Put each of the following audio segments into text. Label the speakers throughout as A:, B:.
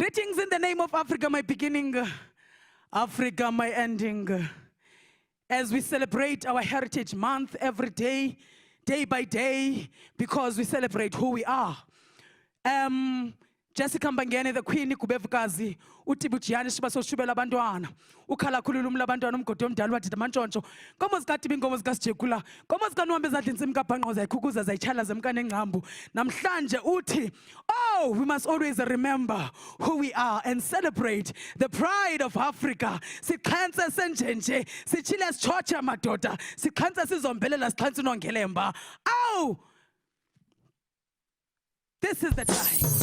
A: Greetings in the name of Africa, my beginning, Africa, my ending. As we celebrate our Heritage Month every day, day by day, because we celebrate who we are. Jessica Mbangeni, the Queen, Kubevukazi, Utibuchiani, Shibaso Shubela Bandwana, Ukala Kulum Labandonum, Kotom Dalwati, the Manchoncho, Comos Katibin, Comos Gaschekula, Comos Kanuambas in Simkapango, Kukus as I challenge them Kanengambu, Namshanja Uti. Oh, we must always remember who we are and celebrate the pride of Africa. Sikhansa Senjenje, Sichilas Chocha Matota, Sikhansa Sizombelas Tansunon Kelemba. Oh! This is the time.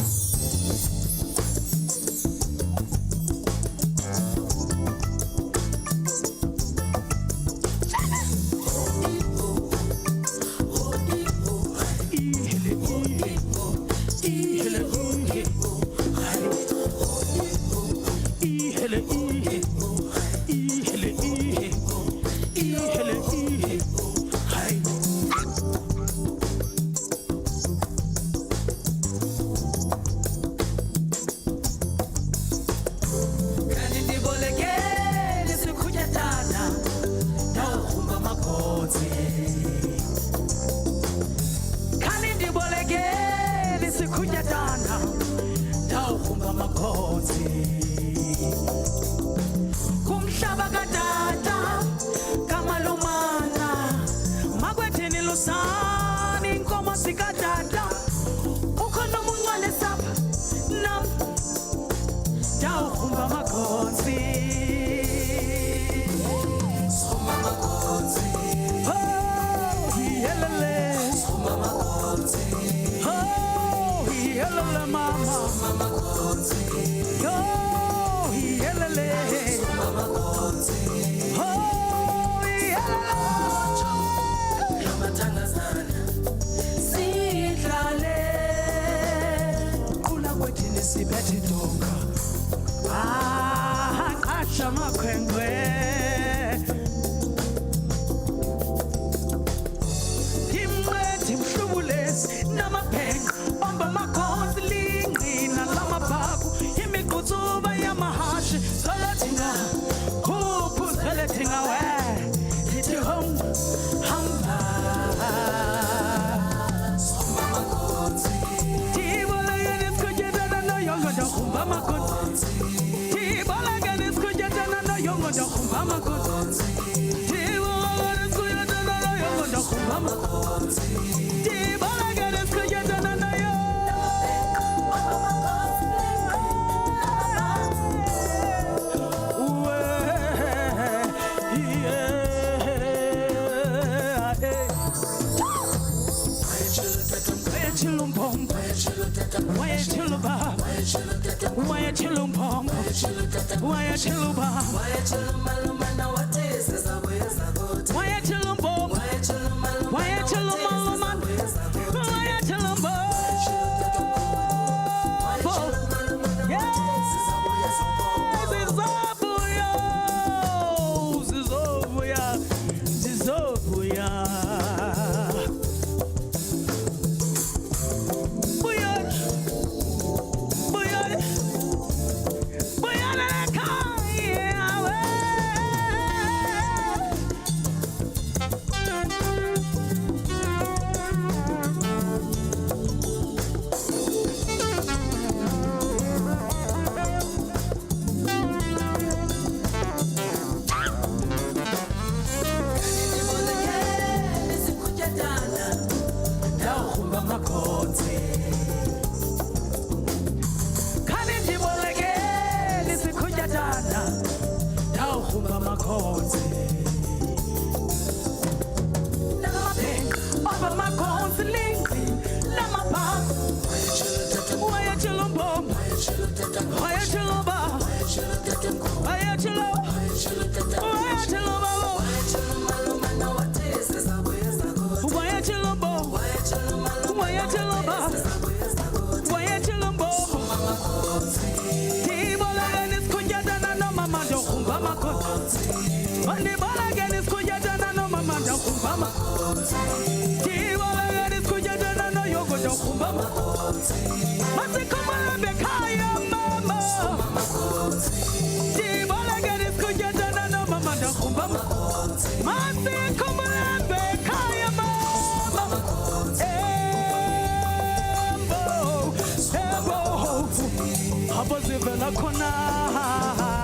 A: zivela khona.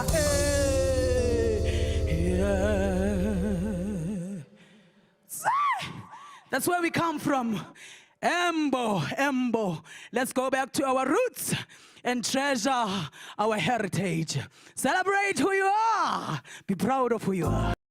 A: That's where we come from. Embo, Embo. Let's go back to our roots and treasure our heritage. Celebrate who you are. Be proud of who you are.